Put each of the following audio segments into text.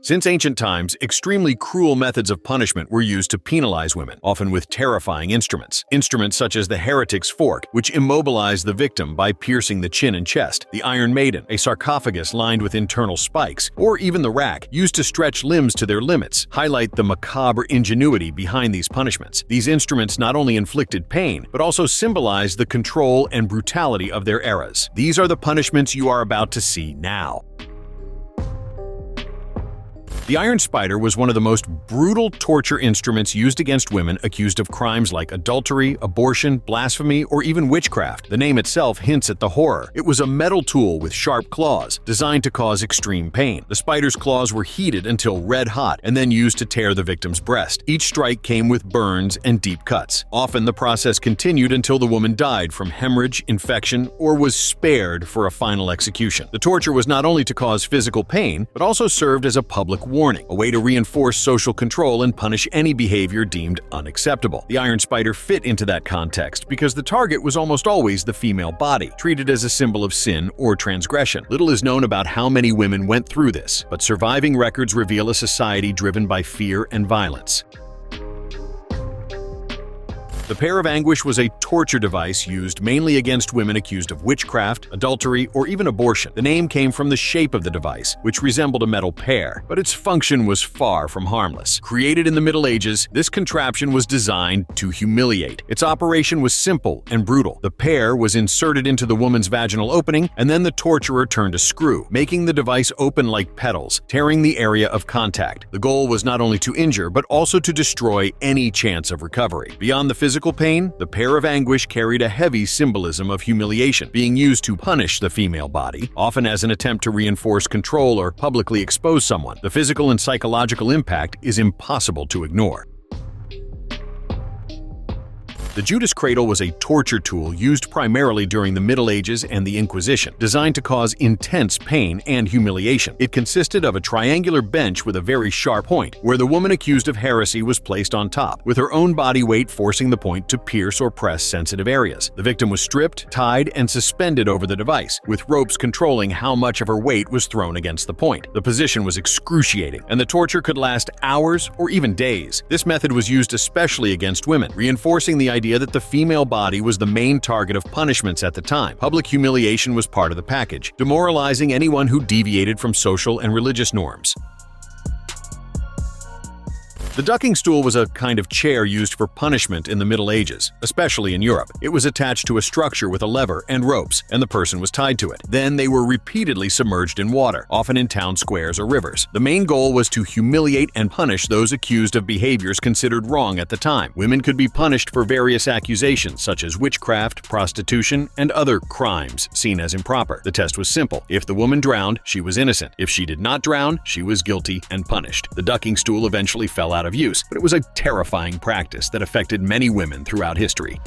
Since ancient times, extremely cruel methods of punishment were used to penalize women, often with terrifying instruments. Instruments such as the Heretics Fork, which immobilized the victim by piercing the chin and chest, the Iron Maiden, a sarcophagus lined with internal spikes, or even the rack, used to stretch limbs to their limits, highlight the macabre ingenuity behind these punishments. These instruments not only inflicted pain, but also symbolized the control and brutality of their eras. These are the punishments you are about to see now. The iron spider was one of the most brutal torture instruments used against women accused of crimes like adultery, abortion, blasphemy, or even witchcraft. The name itself hints at the horror. It was a metal tool with sharp claws, designed to cause extreme pain. The spider's claws were heated until red hot and then used to tear the victim's breast. Each strike came with burns and deep cuts. Often the process continued until the woman died from hemorrhage, infection, or was spared for a final execution. The torture was not only to cause physical pain, but also served as a public warning, a way to reinforce social control and punish any behavior deemed unacceptable. The iron spider fit into that context because the target was almost always the female body, treated as a symbol of sin or transgression. Little is known about how many women went through this, but surviving records reveal a society driven by fear and violence. The Pair of Anguish was a torture device used mainly against women accused of witchcraft, adultery, or even abortion. The name came from the shape of the device, which resembled a metal pear, but its function was far from harmless. Created in the Middle Ages, this contraption was designed to humiliate. Its operation was simple and brutal. The pear was inserted into the woman's vaginal opening, and then the torturer turned a screw, making the device open like petals, tearing the area of contact. The goal was not only to injure, but also to destroy any chance of recovery. Beyond the physical pain, the Pair of Anguish carried a heavy symbolism of humiliation, being used to punish the female body, often as an attempt to reinforce control or publicly expose someone. The physical and psychological impact is impossible to ignore. The Judas Cradle was a torture tool used primarily during the Middle Ages and the Inquisition, designed to cause intense pain and humiliation. It consisted of a triangular bench with a very sharp point, where the woman accused of heresy was placed on top, with her own body weight forcing the point to pierce or press sensitive areas. The victim was stripped, tied, and suspended over the device, with ropes controlling how much of her weight was thrown against the point. The position was excruciating, and the torture could last hours or even days. This method was used especially against women, reinforcing the idea that the female body was the main target of punishments at the time. Public humiliation was part of the package, demoralizing anyone who deviated from social and religious norms. The ducking stool was a kind of chair used for punishment in the Middle Ages, especially in Europe. It was attached to a structure with a lever and ropes, and the person was tied to it. Then they were repeatedly submerged in water, often in town squares or rivers. The main goal was to humiliate and punish those accused of behaviors considered wrong at the time. Women could be punished for various accusations such as witchcraft, prostitution, and other crimes seen as improper. The test was simple. If the woman drowned, she was innocent. If she did not drown, she was guilty and punished. The ducking stool eventually fell out of use, but it was a terrifying practice that affected many women throughout history.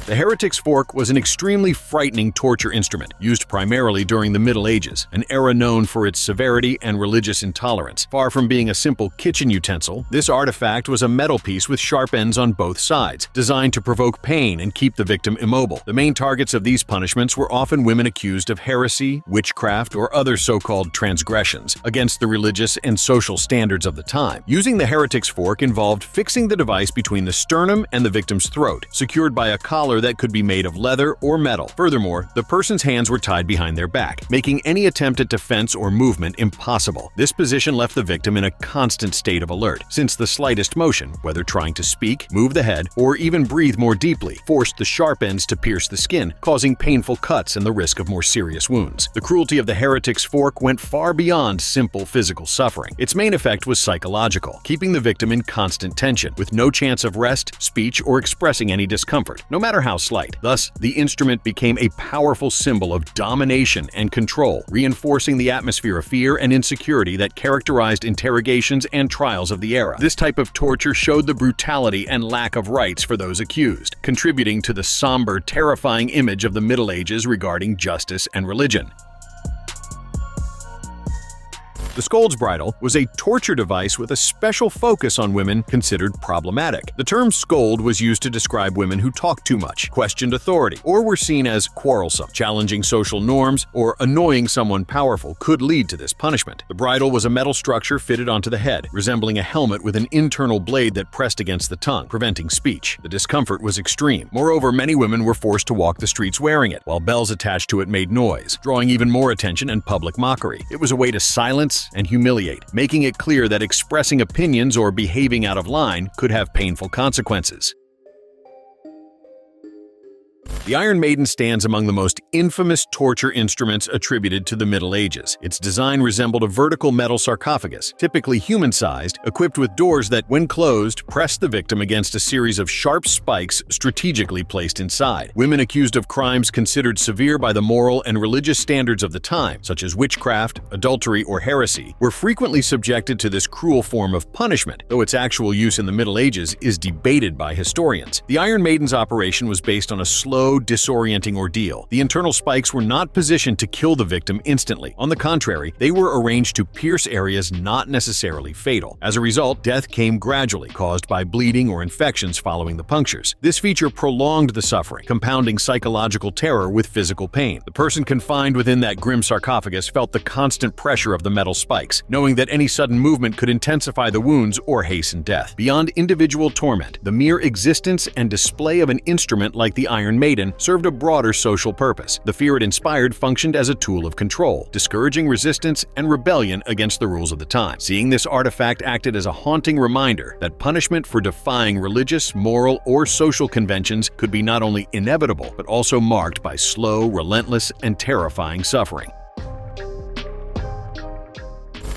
The Heretics Fork was an extremely frightening torture instrument, used primarily during the Middle Ages, an era known for its severity and religious intolerance. Far from being a simple kitchen utensil, this artifact was a metal piece with sharp ends on both sides, designed to provoke pain and keep the victim immobile. The main targets of these punishments were often women accused of heresy, witchcraft, or other so-called transgressions against the religious and social standards of the time. Using the Heretics Fork involved fixing the device between the sternum and the victim's throat, secured by a collar that could be made of leather or metal. Furthermore, the person's hands were tied behind their back, making any attempt at defense or movement impossible. This position left the victim in a constant state of alert, since the slightest motion, whether trying to speak, move the head, or even breathe more deeply, forced the sharp ends to pierce the skin, causing painful cuts and the risk of more serious wounds. The cruelty of the Heretics Fork went far beyond simple physical suffering. Its main effect was psychological, keeping the victim in constant tension, with no chance of rest, speech, or expressing any discomfort, no matter how slight. Thus, the instrument became a powerful symbol of domination and control, reinforcing the atmosphere of fear and insecurity that characterized interrogations and trials of the era. This type of torture showed the brutality and lack of rights for those accused, contributing to the somber, terrifying image of the Middle Ages regarding justice and religion. The scolds bridle was a torture device with a special focus on women considered problematic. The term scold was used to describe women who talked too much, questioned authority, or were seen as quarrelsome. Challenging social norms or annoying someone powerful could lead to this punishment. The bridle was a metal structure fitted onto the head, resembling a helmet with an internal blade that pressed against the tongue, preventing speech. The discomfort was extreme. Moreover, many women were forced to walk the streets wearing it, while bells attached to it made noise, drawing even more attention and public mockery. It was a way to silence and humiliate, making it clear that expressing opinions or behaving out of line could have painful consequences. The Iron Maiden stands among the most infamous torture instruments attributed to the Middle Ages. Its design resembled a vertical metal sarcophagus, typically human-sized, equipped with doors that, when closed, pressed the victim against a series of sharp spikes strategically placed inside. Women accused of crimes considered severe by the moral and religious standards of the time, such as witchcraft, adultery, or heresy, were frequently subjected to this cruel form of punishment, though its actual use in the Middle Ages is debated by historians. The Iron Maiden's operation was based on a slow, disorienting ordeal. The internal spikes were not positioned to kill the victim instantly. On the contrary, they were arranged to pierce areas not necessarily fatal. As a result, death came gradually, caused by bleeding or infections following the punctures. This feature prolonged the suffering, compounding psychological terror with physical pain. The person confined within that grim sarcophagus felt the constant pressure of the metal spikes, knowing that any sudden movement could intensify the wounds or hasten death. Beyond individual torment, the mere existence and display of an instrument like the Iron Maiden served a broader social purpose. The fear it inspired functioned as a tool of control, discouraging resistance and rebellion against the rules of the time. Seeing this artifact acted as a haunting reminder that punishment for defying religious, moral, or social conventions could be not only inevitable, but also marked by slow, relentless, and terrifying suffering.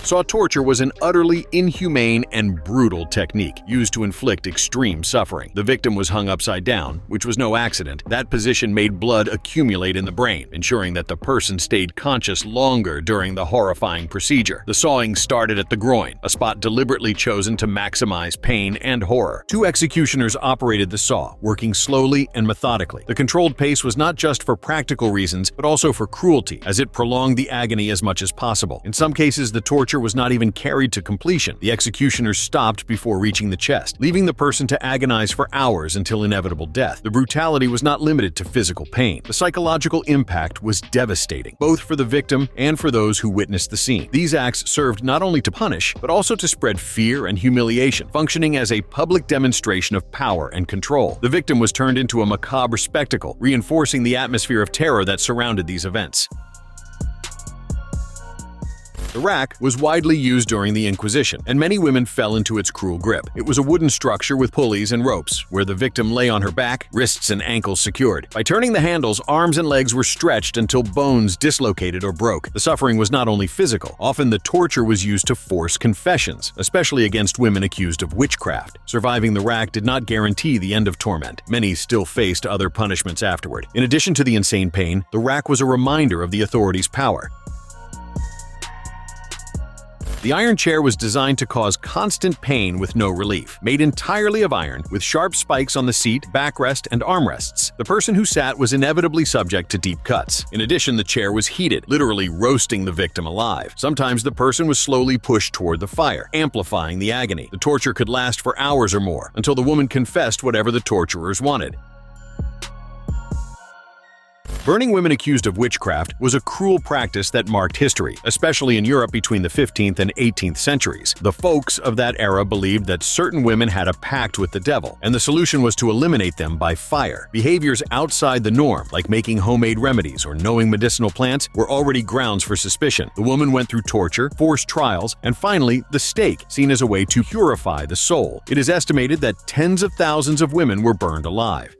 Saw torture was an utterly inhumane and brutal technique used to inflict extreme suffering. The victim was hung upside down, which was no accident. That position made blood accumulate in the brain, ensuring that the person stayed conscious longer during the horrifying procedure. The sawing started at the groin, a spot deliberately chosen to maximize pain and horror. Two executioners operated the saw, working slowly and methodically. The controlled pace was not just for practical reasons, but also for cruelty, as it prolonged the agony as much as possible. In some cases, the torture was not even carried to completion. The executioners stopped before reaching the chest, leaving the person to agonize for hours until inevitable death. The brutality was not limited to physical pain. The psychological impact was devastating, both for the victim and for those who witnessed the scene. These acts served not only to punish, but also to spread fear and humiliation, functioning as a public demonstration of power and control. The victim was turned into a macabre spectacle, reinforcing the atmosphere of terror that surrounded these events. The rack was widely used during the Inquisition, and many women fell into its cruel grip. It was a wooden structure with pulleys and ropes, where the victim lay on her back, wrists and ankles secured. By turning the handles, arms and legs were stretched until bones dislocated or broke. The suffering was not only physical. Often the torture was used to force confessions, especially against women accused of witchcraft. Surviving the rack did not guarantee the end of torment. Many still faced other punishments afterward. In addition to the insane pain, the rack was a reminder of the authorities' power. The iron chair was designed to cause constant pain with no relief. Made entirely of iron, with sharp spikes on the seat, backrest, and armrests, the person who sat was inevitably subject to deep cuts. In addition, the chair was heated, literally roasting the victim alive. Sometimes the person was slowly pushed toward the fire, amplifying the agony. The torture could last for hours or more, until the woman confessed whatever the torturers wanted. Burning women accused of witchcraft was a cruel practice that marked history, especially in Europe between the 15th and 18th centuries. The folks of that era believed that certain women had a pact with the devil, and the solution was to eliminate them by fire. Behaviors outside the norm, like making homemade remedies or knowing medicinal plants, were already grounds for suspicion. The woman went through torture, forced trials, and finally, the stake, seen as a way to purify the soul. It is estimated that tens of thousands of women were burned alive.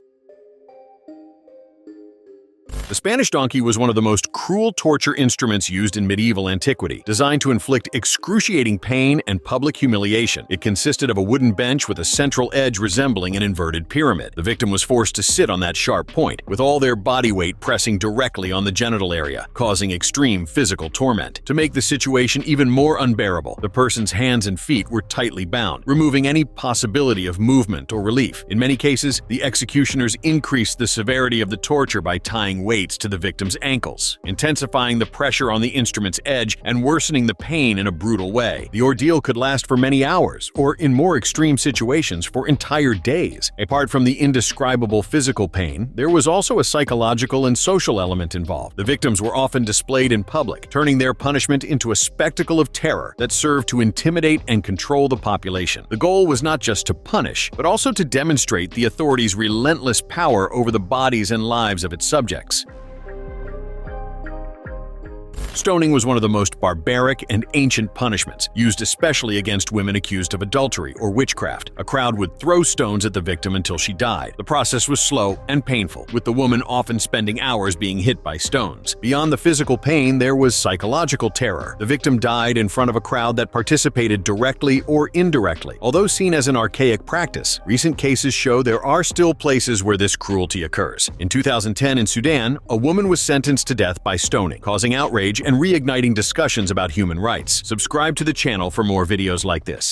The Spanish donkey was one of the most cruel torture instruments used in medieval antiquity, designed to inflict excruciating pain and public humiliation. It consisted of a wooden bench with a central edge resembling an inverted pyramid. The victim was forced to sit on that sharp point, with all their body weight pressing directly on the genital area, causing extreme physical torment. To make the situation even more unbearable, the person's hands and feet were tightly bound, removing any possibility of movement or relief. In many cases, the executioners increased the severity of the torture by tying weights weights to the victim's ankles, intensifying the pressure on the instrument's edge and worsening the pain in a brutal way. The ordeal could last for many hours, or in more extreme situations, for entire days. Apart from the indescribable physical pain, there was also a psychological and social element involved. The victims were often displayed in public, turning their punishment into a spectacle of terror that served to intimidate and control the population. The goal was not just to punish, but also to demonstrate the authorities' relentless power over the bodies and lives of its subjects. Stoning was one of the most barbaric and ancient punishments, used especially against women accused of adultery or witchcraft. A crowd would throw stones at the victim until she died. The process was slow and painful, with the woman often spending hours being hit by stones. Beyond the physical pain, there was psychological terror. The victim died in front of a crowd that participated directly or indirectly. Although seen as an archaic practice, recent cases show there are still places where this cruelty occurs. In 2010 in Sudan, a woman was sentenced to death by stoning, causing outrage and reigniting discussions about human rights. Subscribe to the channel for more videos like this.